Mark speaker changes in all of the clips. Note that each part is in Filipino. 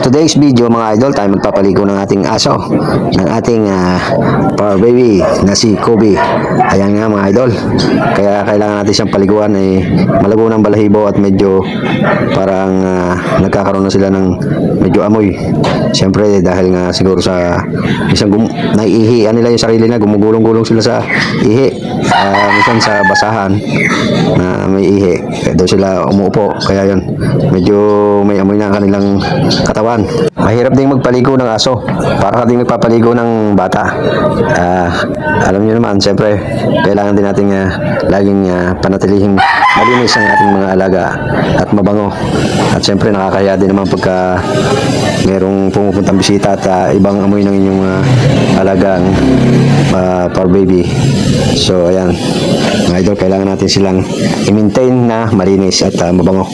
Speaker 1: today's video mga idol, tayo magpapaligo ng ating aso, ng ating fur baby na si Kobe. Ayan nga mga idol, kaya kailangan natin siyang paliguan. Malabo ng balahibo at medyo parang nagkakaroon na sila ng medyo amoy. Siyempre dahil nga siguro sa isang naiihian nila yung sarili na, gumugulong-gulong sila sa ihi. Minsan sa basahan na may ihi, doon sila umuupo, kaya yun medyo may amoy na ang kanilang katawan. Mahirap ding magpaligo ng aso, para ding magpapaligo ng bata. Alam niyo naman, siyempre kailangan din nating laging panatilihing malinis ang ating mga alaga at mabango. At siyempre nakakaya din naman pagka merong pumupuntang bisita at ibang amoy ng inyong alagang fur baby. So ayan mga idol, kailangan natin silang i-maintain na malinis at mabango.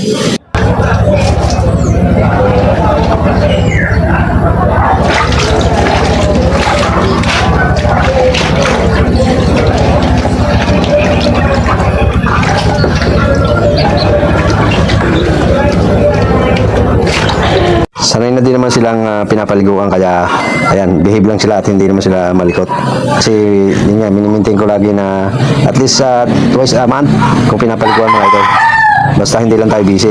Speaker 1: Sanay na din naman silang pinapaliguan, kaya ayan, behave lang sila at hindi naman sila malikot. Kasi yun nga, minimaintain ko lagi na at least twice a month kung pinapaliguan mga idol. Basta hindi lang tayo busy,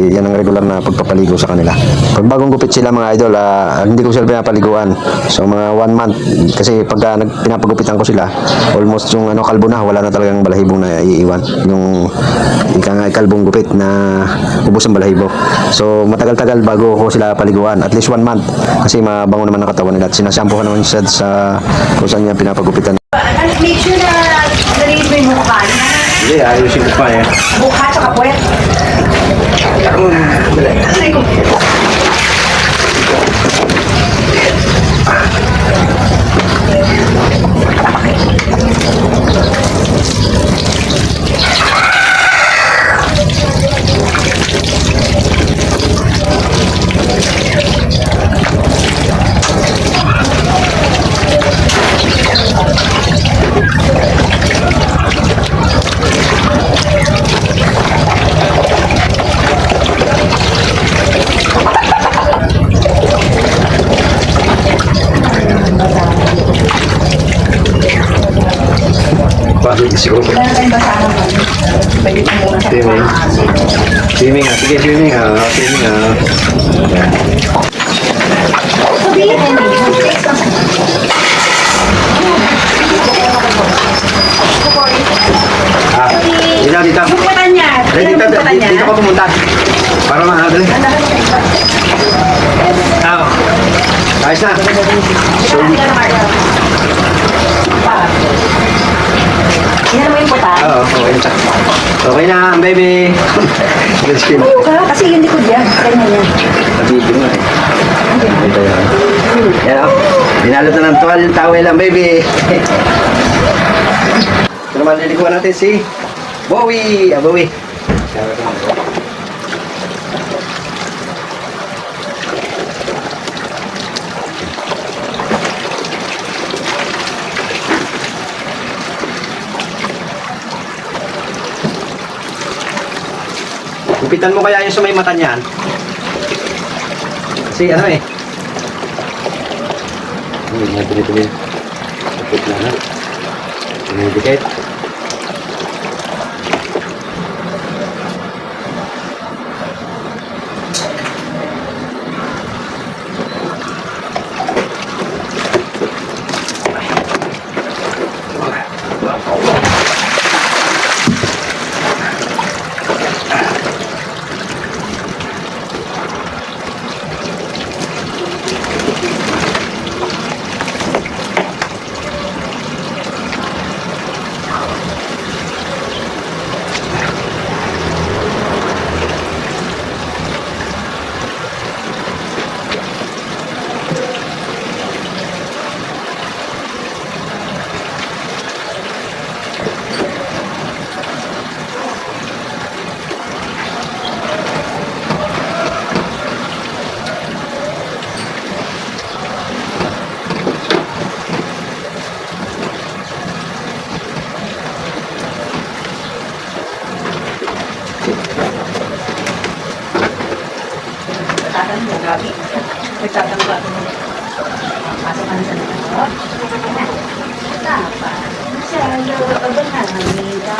Speaker 1: yan ang regular na pagpapaligo sa kanila. Pag bagong gupit sila mga idol, hindi ko sila pinapaliguan. So mga 1 month, kasi pagka pinapagupitan ko sila, almost yung kalbo na, wala na talagang balahibong na iiwan. Yung kalbong gupit na ubos ang balahibo. So matagal-tagal bago ko sila paliguan, at least 1 month, kasi mabango naman ang katawan nila at sinashampoo naman siya sa kung saan niya pinapagupitan.
Speaker 2: Make sure na narinig mo yung mukha niya.
Speaker 1: Hindi, ayusin ko pa eh.
Speaker 2: Mukha tsaka puwet. Aray ko.
Speaker 1: Siguro.
Speaker 2: Wala na tayong basahan mo. Pwede po muna sa
Speaker 1: Swimming. Swimming sige, swimming swimming
Speaker 2: Sabihin mo na.
Speaker 1: Dito.
Speaker 2: Bukutan niya.
Speaker 1: Dito ko pumunta. Para mahagal. Ayos na.
Speaker 2: Yan mo yung putan.
Speaker 1: Oo, okay na. Okay na, baby. Let's go.
Speaker 2: Ayaw ka, kasi yung likod yan. Ganyan yan.
Speaker 1: Nabibig mo eh. Ito yan. Yan o. Binalot na ng tuwal yung towel lang, baby. Ito naman, lilikuan natin si Bowie. Bowie. Gupitan mo kaya yung sa may mata niyan. Kasi ano eh. Hindi na tuloy. Gupit na na. Pinidikit.
Speaker 2: Gabi. Nagtatangga ako ng pasok ka na sa loob. Tapa. Sa loob ng nila.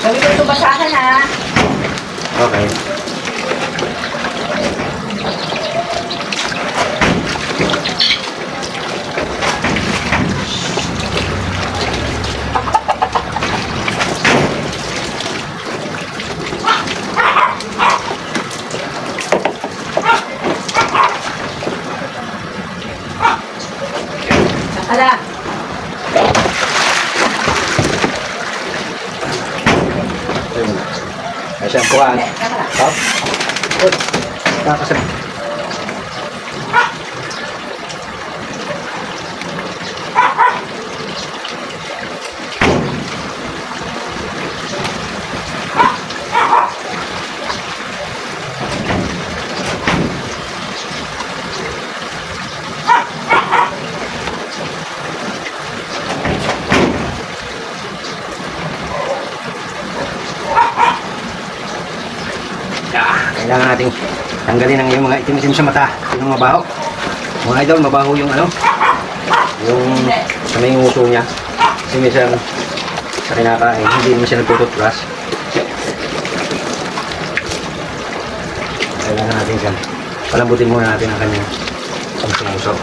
Speaker 2: Sabi ko tubasahan ha.
Speaker 1: Okay.
Speaker 2: Ala.
Speaker 1: Ay, shampooan. Hop. Uy. Kakasal. Kailangan nating tanggalin ang iyong mga itim-itim sa mata. Yung mabaho. Mga idol, mabaho yung ano? Yung sa may nguso niya. Kasi minsan sa kinakain, hindi naman siya nagtututbrush. Kailangan natin siya. Palambutin muna natin ang kanyang nguso.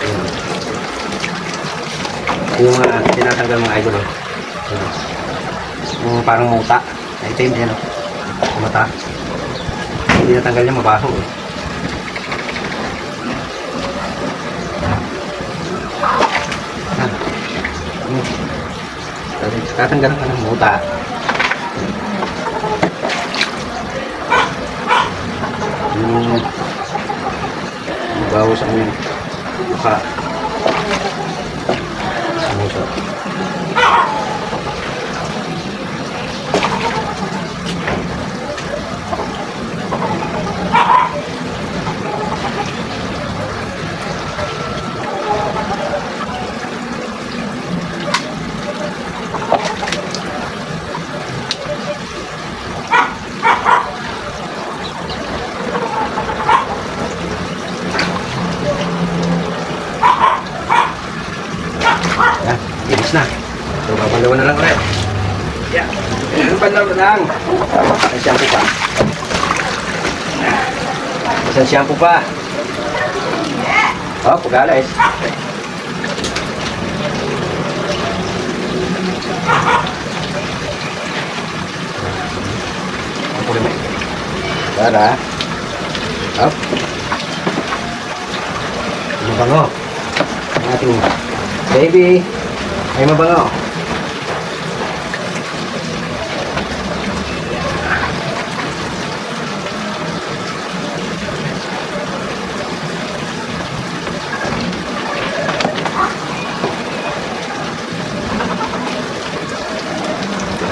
Speaker 1: Yung mga tinatanggal mga idol. Yung parang muta. Itim yan o. Sa mata. Hindi natanggal niya, mabaho eh. Tatanggalan ka ng muta. Yung mabaho sa kanyang mukha. Sa muso. Yan, bilis na. So, babalawan na lang ulit. Yan. Yan, balawan lang. Isang shampoo pa. Isang shampoo pa. Oh, pag-alis. Ang puli mo. Para. Up. Mabango. Ang ating baby ay mabango.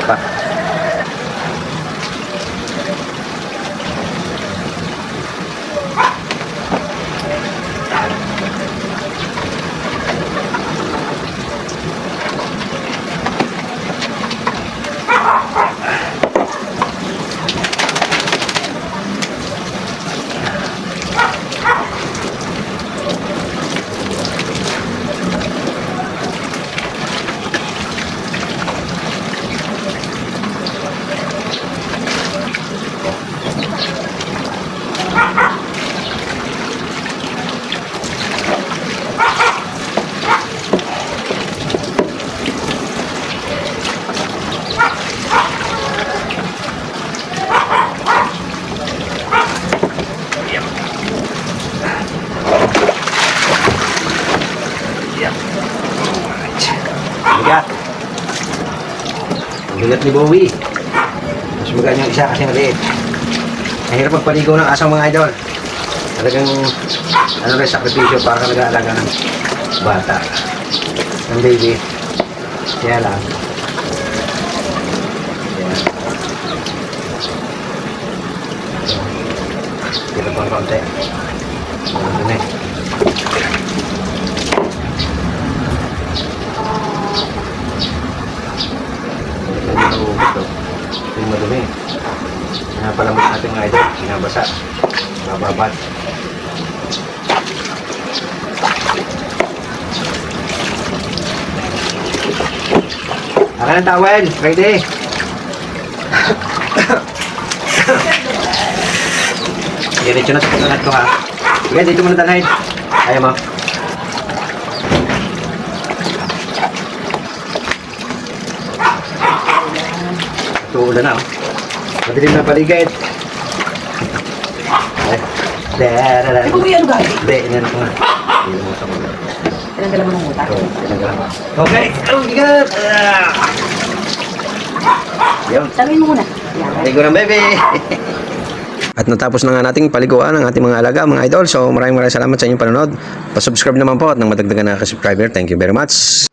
Speaker 1: Pa. Bigat. Ang bigat ni Bowie. Mas magaan yung isa kasi maliit. Mahirap magpaligo ng asang mga idol. Talagang ano rin, sakripisyo para ka nag-aalaga ng bata. Ng baby. Kaya lang. Dito pang konti. Ano na eh. ito. Ito yung madumi. Pinapalamot natin mga idol. Pinabasa. Bababad. Akan ang tawel. Ready. Diretso na sa pagkakat ko ha. Sige, dito muna tanay. Kaya mo. Ito ulan na. Madilim na paligid.
Speaker 2: Ay, kung ano gagawin?
Speaker 1: Hindi, yan ko nga. Hindi mo sa mga.
Speaker 2: Tinanggalan mo ng utak.
Speaker 1: Okay, ang bigat. Yun.
Speaker 2: Sabihin mo muna. Yan.
Speaker 1: Ligo ng baby. At natapos na nga nating paliguan ang ating mga alaga, mga idol. So maraming salamat sa inyong panonood. Pa-subscribe naman po at nang madagdagan na subscriber. Thank you very much.